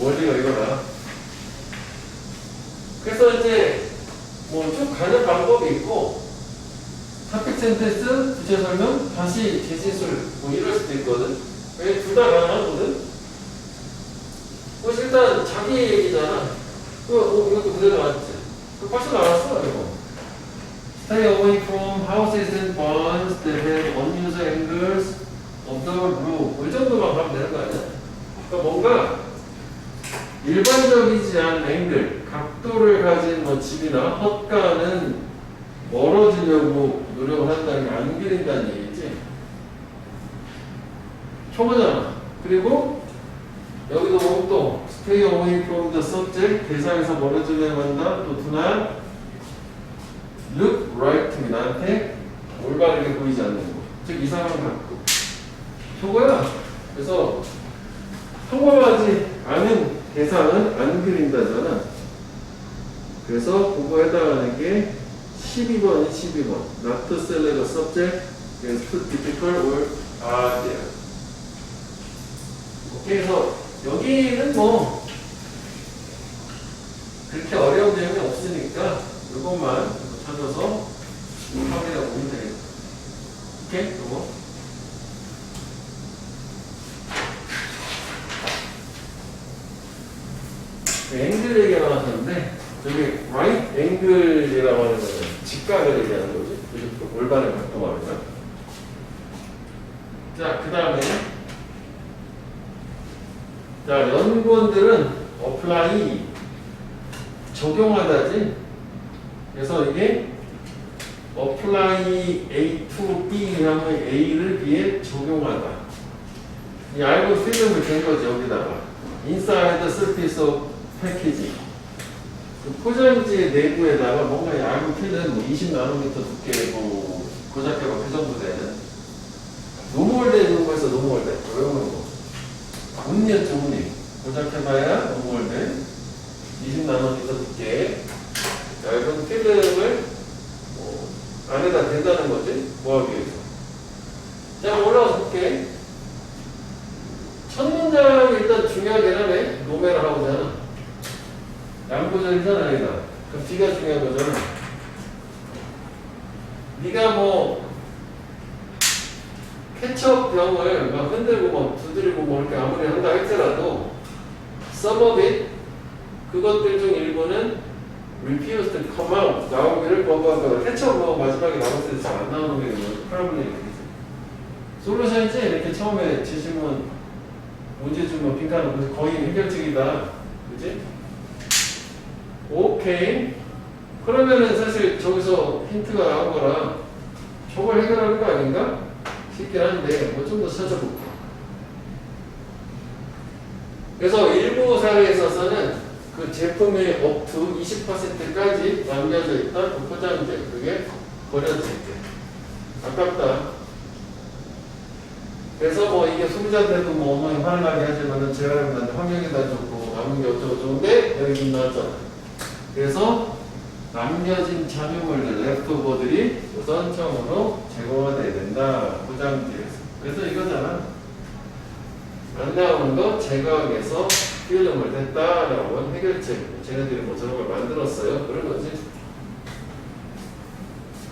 A: 원리가 이거다. 그래서 이제 뭐 쭉 가는 방법이 있고 topic sentence, 주제 설명, 다시 재진술 뭐 이럴 수도 있거든. 왜 둘 다 가능하거든. 일단 자기 얘기잖아. 이것도 그대로 나왔지. 벌써 나왔어 이거. Stay away from houses and barns that have unusual angles of the roof. 이 정도만 가면 되는 거 아니야? 그러니까 뭔가 일반적이지 않은 앵글, 각도를 가진 뭐 집이나 헛간은 멀어지려고 노력을 한다는 게 안 그린다는 얘기지. 초보잖아. 그리고 여기도 보면 또 Stay away from the subject, 대상에서 멀어지려고 한다. 또 do not look right to me, 나한테 올바르게 보이지 않는 거. 즉 이상한 각도. 저거야. 그래서 평범하지 않은 대상은 안 그린다잖아. 그래서 그거 해당하는 게 12번이 12번. Not to select a subject is too difficult or there. 오케이, 그래서 여기는 뭐 그렇게 어려운 내용이 없으니까 이것만 찾아서 확인해 보면 되겠다. 오케이? 이거. 앵글 얘기가 나왔었는데 저기 right 앵글이라고 하는 거는 직각을 얘기하는 거지. 그리고 올바른 각도 말이야. 자, 그 다음에 자, 연구원들은 apply 적용하다지. 그래서 이게 apply A to B 하면 A를 B에 적용하다. 이 알고 필름을 댄 거지 여기다가. inside the surface of packaging. 그 포장지 내부에다가 뭔가 얇은 필름 뭐 20나노미터 두께 뭐 고작해봐 그 정도 되는 노멀대 있는 거에서 노멀대 외우는 거. 운이었죠, 운이. 고작해봐야 노멀대 20나노미터 두께 얇은 필름을 뭐 안에다 댄다는 거지. 뭐 하기 위해서. 자, 올라와서 볼게. 첫 문장이 일단 중요하긴 하네. 노메라 하고잖아. 양보절이잖아, 얘가. 그럼 D가 중요한 거잖아. 네가 뭐 케첩병을 막 흔들고 막 두드리고 뭐 이렇게 아무리 한다 할지라도 some of it, 그것들 중 일부는 refuse to come out, 나오기를 거부한다. 케첩 뭐 마지막에 나왔을 때 잘 안 나오는 게 뭐 프로블렘이지. 솔루션이지? 이렇게 처음에 지시면 문제 주면 빈칸은 거의 해결책이다. 그치? 오케이. 그러면은 사실 저기서 힌트가 나온 거라 저걸 해결하는 거 아닌가? 싶긴 한데 뭐 좀 더 찾아볼게. 그래서 일부 사례에 있어서는 그 제품의 up to 20%까지 남겨져 있던 그 포장재 그게 버려질 때 아깝다. 그래서 뭐 이게 소비자한테도 뭐 엉망이 화를 나게 하지만은 제가 환경에다 좋고 남은 게 어쩌고 좋은데 여기 좀 나왔잖아. 그래서 남겨진 잔유물들, 랩토버들이 우선청으로 제거가 돼야 된다. 포장지에서. 그래서 이거잖아. 안 나오는 거 제거하기 위해서 필름을 댔다라고 해결책. 쟤네들이 뭐 저런 걸 만들었어요. 그런 거지.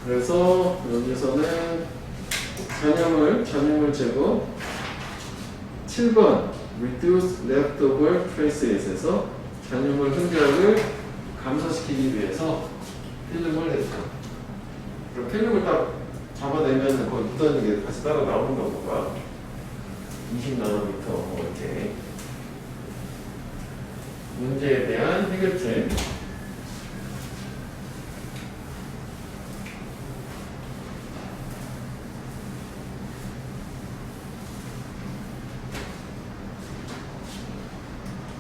A: 그래서 여기서는 잔유물 제거 7번 reduce leftover traces에서 잔유물 흔적을 감소시키기 위해서 필름을 냈다. 그럼 필름을 딱 잡아내면 거기 묻어있는 게 다시 따라 나오는 거가 20나노미터 뭐 이렇게 문제에 대한 해결책.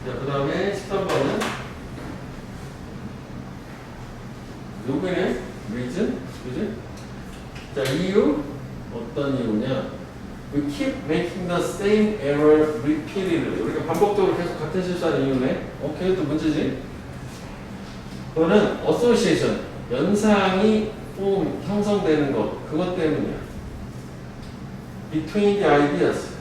A: 자, 그 다음에 13번은 요거는 reason, 그지? 자, 이유 어떤 이유냐? We keep making the same error repeatedly. 우리가 반복적으로 계속 같은 실수하는 이유네. 오케이, 또 문제지. 그거는 association, 연상이 형성되는 것, 그것 때문이야. Between the ideas.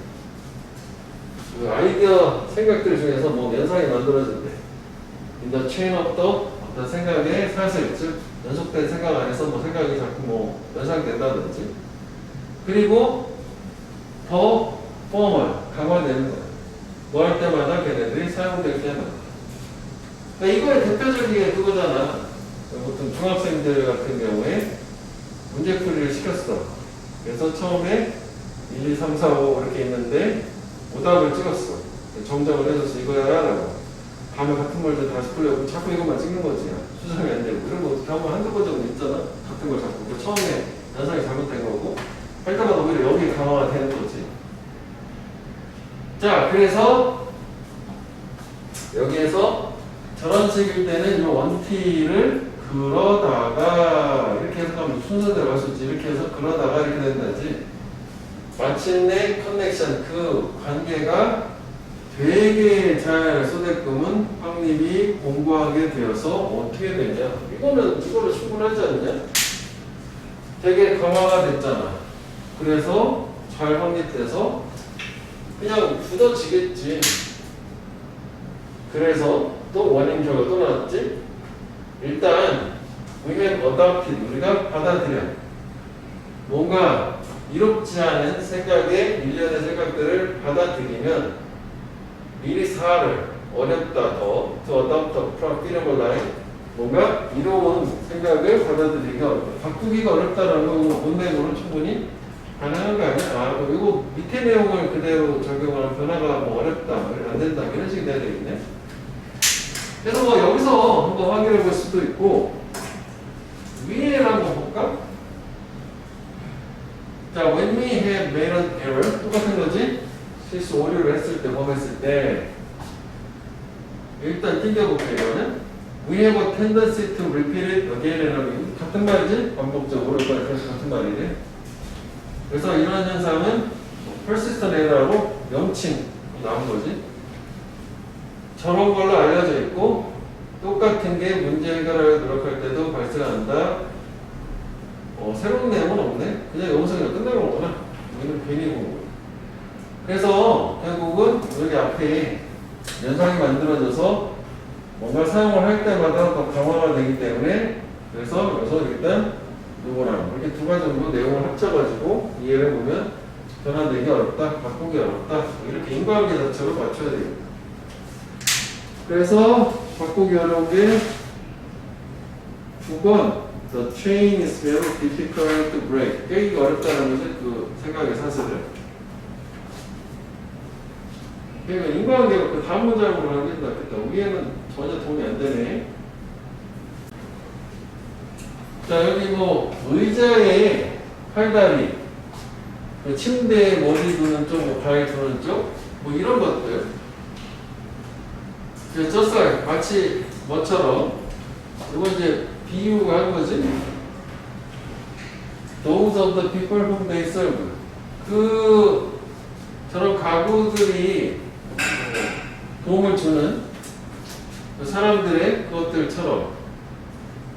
A: 그 아이디어 생각들 중에서 뭐 연상이 만들어진대. In the chain of the 어떤 생각의 사슬, 즉 연속된 생각 안에서 뭐 생각이 자꾸 뭐 연상된다든지, 그리고 더 포멀, 강화되는 거예요. 뭐 할 때마다 걔네들이 사용될 때마다. 그러니까 이거의 대표적인 그거잖아. 보통 중학생들 같은 경우에 문제풀이를 시켰어. 그래서 처음에 1, 2, 3, 4, 5 이렇게 있는데 오답을 찍었어. 정정을 해줬어. 이거야 라고. 다음에 같은 걸도 다시 풀려고 자꾸 이것만 찍는 거지. 수정이 안 되고. 이런 거 어떻게 하면 한두 번 정도 있잖아. 같은 걸 자꾸. 그 처음에 연상이 잘못된 거고 할 때마다 오히려 여기 강화가 되는 거지. 자, 그래서 여기에서 저런 식일 때는 이 원티를 그러다가 이렇게 해석하면 순서대로 할 수 있지. 이렇게 해서 그러다가 이렇게 된다지. 마침내 커넥션, 그 관계가 되게 잘 쏟게끔은 확립이 공부하게 되어서 어떻게 되냐. 이거를 충분하지 않냐? 되게 강화가 됐잖아. 그래서 잘 확립돼서 그냥 굳어지겠지. 그래서 또 원인표가 또 나왔지. 일단 we have adopted, 우리가 받아들여 뭔가 이롭지 않은 생각의 일련의 생각들을 받아들이면 미리 사를 어렵다 더 to adopt a profitable line, 뭔가 이로운 생각을 받아들이기가 어렵다. 바꾸기가 어렵다라는 거 문맥으로 충분히 가능한 거 아니야? 아, 이거 밑에 내용을 그대로 적용하면 변화가 뭐 어렵다, 안 된다 이런 식이 돼야 되겠네. 그래서 뭐 여기서 한번 확인해 볼 수도 있고 위에를 한번 볼까? 자, when we have made an error, 똑같은 거지? 실수 오류를 했을 때, 뭐 했을 때 일단 튕겨볼게요. 이거는 we have a tendency to repeat it again and again. 같은 말이지? 반복적으로. 그래서 같은 말이래. 그래서 이런 현상은 persistent error라고 명칭 나온 거지. 저런 걸로 알려져 있고 똑같은 게 문제 해결을 노력할 때도 발생한다. 새로운 내용은 없네. 그냥 여기서 그냥 끝나는 거구나. 이건 괜히 공부. 그래서 결국은 여기 앞에 연상이 만들어져서 뭔가 사용을 할 때마다 더 강화가 되기 때문에 그래서 여기서 일단 요거랑 이렇게 두 가지 정도 내용을 합쳐가지고 이해를 해보면 변화되기 어렵다, 바꾸기 어렵다 이렇게 인과관계 자체로 맞춰야 되겠다. 그래서 바꾸기 어려운 게 9번 The chain is very difficult to break. 깨기가 어렵다는 것이 그 생각의 사슬을. 그러니까 인과관계가 그 다음 문장으로 하는 게 낫겠다. 위에는 전혀 도움이 안 되네. 자, 여기 뭐 의자에 팔다리, 침대에 머리 두는 쪽, 뭐 발 두는 쪽, 뭐 이런 것들. 졌어요. 마치 뭐처럼 이거 이제 비유가 한 거지. Those of the people whom they serve. 그 저런 가구들이 도움을 주는 그 사람들의 그것들처럼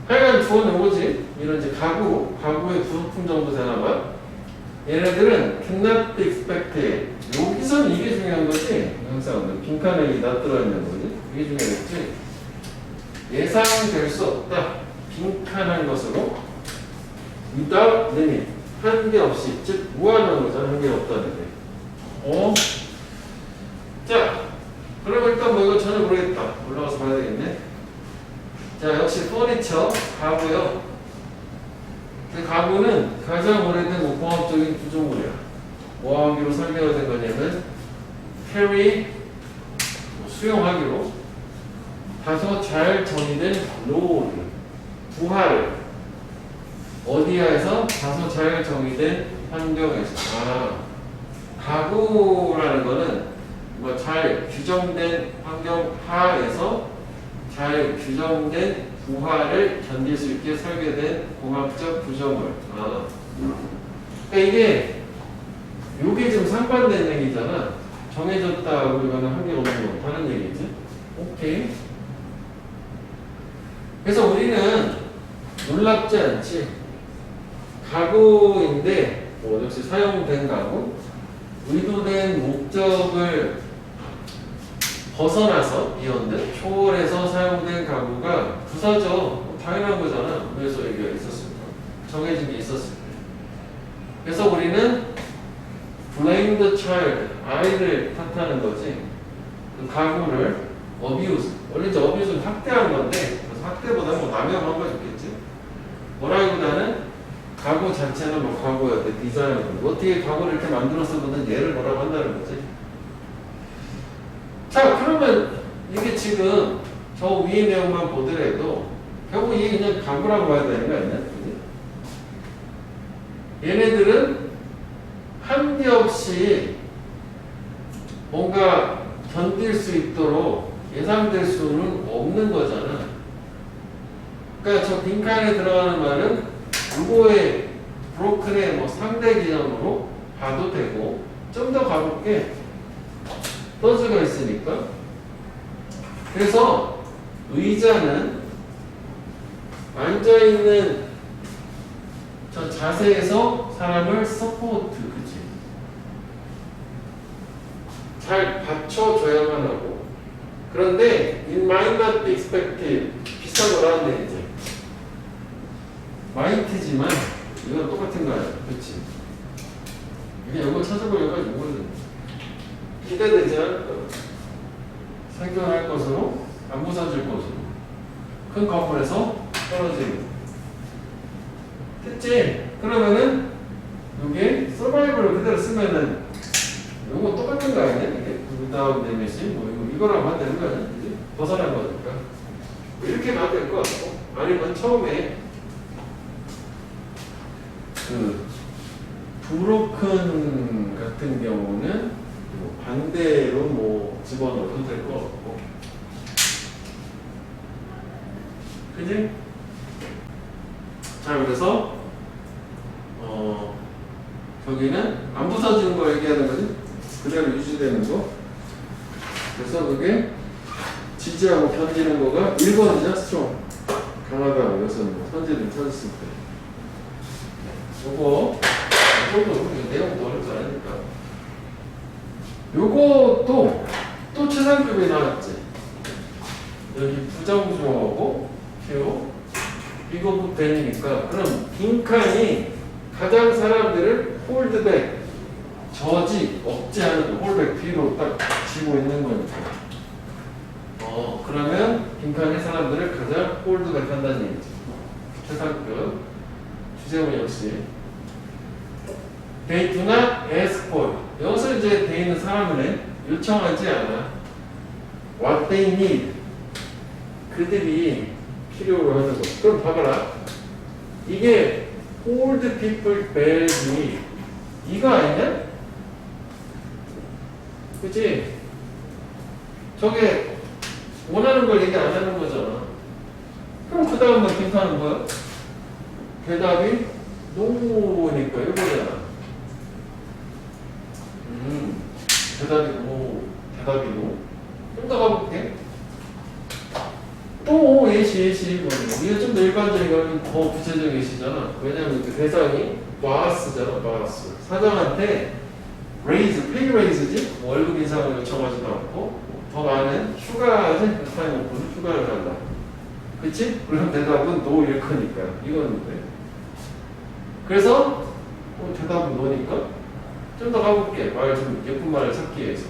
A: 하여간 주어낸 거지. 이런 이제 가구의 부속품 정도 되나봐. 얘네들은 cannot be expected. 여기선 이게 중요한 거지. 항상 빈칸에 다 들어있는 거지. 이게 중요했지. 예상될 수 없다. 빈칸한 것으로 without limit. 한계 없이, 즉 무한한 거잖아. 한계 없다는 게. 자, 그러면 일단 뭐 이거 전혀 모르겠다. 올라가서 봐야 되겠네. 자, 역시 퍼니처 가구요. 그 가구는 가장 오래된 공학적인 구조물이야. 뭐 하기로 설계가 된 거냐면 carry, 수용하기로 다소 잘 정의된 로드, 부하를 어디야에서 다소 잘 정의된 환경에서. 가구라는 거는 뭐 잘 규정된 환경 하에서 잘 규정된 부하를 견딜 수 있게 설계된 공학적 구조물. 그러니까 이게 요게 지금 상반된 얘기잖아. 정해졌다 그러면 한계가 없는 거 다른 얘기지. 오케이. 그래서 우리는 놀랍지 않지. 가구인데 뭐 역시 사용된 가구, 의도된 목적을 벗어나서 비언드 초월해서 사용된 가구가 두 부사죠. 당연한 거잖아. 그래서 얘기가 있었을 때. 정해진 게 있었을 때. 그래서 우리는 blame the child, 아이를 탓하는 거지. 그 가구를 abuse, 원래 이제 abuse는 학대하는 건데, 그래서 학대보다 뭐 남용한 거 좋겠지. 뭐라기보다는 가구 자체는 뭐 가구야, 디자인은 어떻게 가구를 이렇게 만들었어보는 얘를 뭐라고 한다는 거지. 자, 그러면 이게 지금 저 위의 내용만 보더라도 결국 이게 그냥 가구라고 봐야 되는 거 아니야? 얘네들은 한계 없이 뭔가 견딜 수 있도록 예상될 수는 없는 거잖아. 그러니까 저 빈칸에 들어가는 말은 요거의 브로큰의 뭐 상대 개념으로 봐도 되고 좀 더 가볼게. 떠즈가 있으니까. 그래서 의자는 앉아있는 저 자세에서 사람을 서포트, 그치? 잘 받쳐줘야만 하고. 그런데 it might not be expected. 비싼 거 나왔네 이제. might지만 이건 똑같은 거야, 그치? 이게 이거 찾아보려고 이거는 기대되지 않을 거야. 생존할 것으로, 안 부서질 것으로. 큰 건물에서 떨어지는. 됐지? 그러면은 이게 서바이벌을 그대로 쓰면은 이거 똑같은 거 아니냐? 이게 without damage 뭐 이거랑 하면 되는 거 아니야? 그지? 벗어난 거니까 이렇게 하면 될 것 같고, 아니면 처음에 그 브로큰 같은 경우는 뭐 반대로 뭐 집어넣어도 될 것 같고, 그지? 자, 그래서 저기는 안 부서지는 거 얘기하는 거지? 그대로 유지되는 거. 그래서 그게 지지하고 견디는 거가 1번이죠, strong. 강하다, 여기서는 선지를 찾았을 때. 요거, 내용도 어렵지 않으니까. 요것도 또 최상급이 나왔지. 여기 부정조하고 표 이거부터 되니까, 그럼 빈칸이 가장 사람들을 홀드백, 저지, 억제하는 홀백 뒤로 딱 쥐고 있는 거니까. 그러면 빈칸의 사람들을 가장 홀드백 한다는 얘기죠. 최상급. 주제문 역시. They do not ask for. 여기서 이제 돼 있는 사람은 요청하지 않아. What they need. 그들이 필요로 하는 것. 그럼 봐봐라. 이게 hold people back이 이거 아니냐? 그치? 저게 원하는 걸 얘기 안 하는 거잖아. 그럼 그 다음만 빈칸은 뭐야? 대답이 no니까 이거잖아. 대답이 no. 좀 더 가볼게. 또 예시 이게 좀 더 일반적이고 더 구체적인 예시잖아. 왜냐면 그 대상이 boss잖아, boss. 사장한테 pay raise지? 월급 인상을 요청하지도 않고 더 많은 휴가지? 타임 오프는 휴가를 한다. 그치? 그럼 대답은 no일 거니까. 이거는 돼. 그래서 대답은 no니까 좀 더 가볼게. 좀 예쁜 말을 찾기 위해서.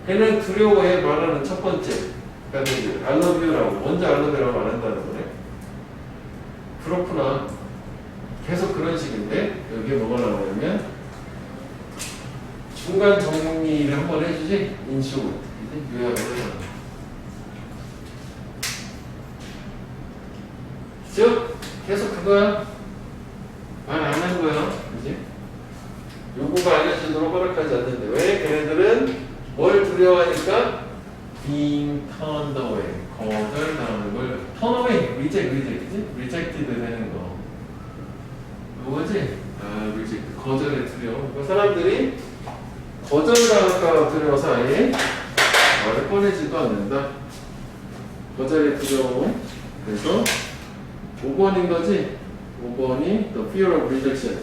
A: 걔는 두려워해 말하는 첫 번째. 그러니까 I love you라고 먼저 I love you라고 안 한다는 거네. 그렇구나. 계속 그런 식인데 여기에 뭐가 나오냐면 중간 정리를 한번 해주지. 인쇼 요약을 해줘. 즉 계속 그거야. 말 안 한 거야. 그지? 요구가 알려지도록 허락하지 않는데 왜? 걔네들은 뭘 두려워하니까 being turned away, 거절당하는 걸 turn away, 그지? rejected 되는 거. 요거지? reject, 거절에 두려워. 그 사람들이 거절당할까 두려워서 아예 말을 꺼내지도 않는다. 거절에 두려워. 그래서 5번인 거지? 5번이 the fear of rejection.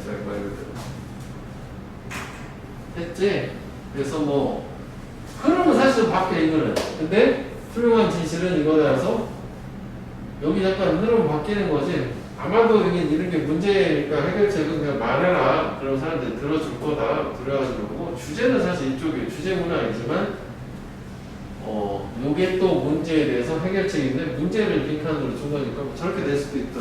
A: 했지? 그래서 뭐 그러면 사실 밖에 이거는. 근데 훌륭한 진실은 이거라서 여기 약간 흐름 바뀌는 거지. 아마도 이게 이런 게 문제니까 해결책은 그냥 말해라. 그럼 사람들이 들어줄 거다. 그래가지고 주제는 사실 이쪽이 주제 문항이지만 요게 또 문제에 대해서 해결책인데 문제를 빈칸으로 준 거니까 저렇게 될 수도 있다.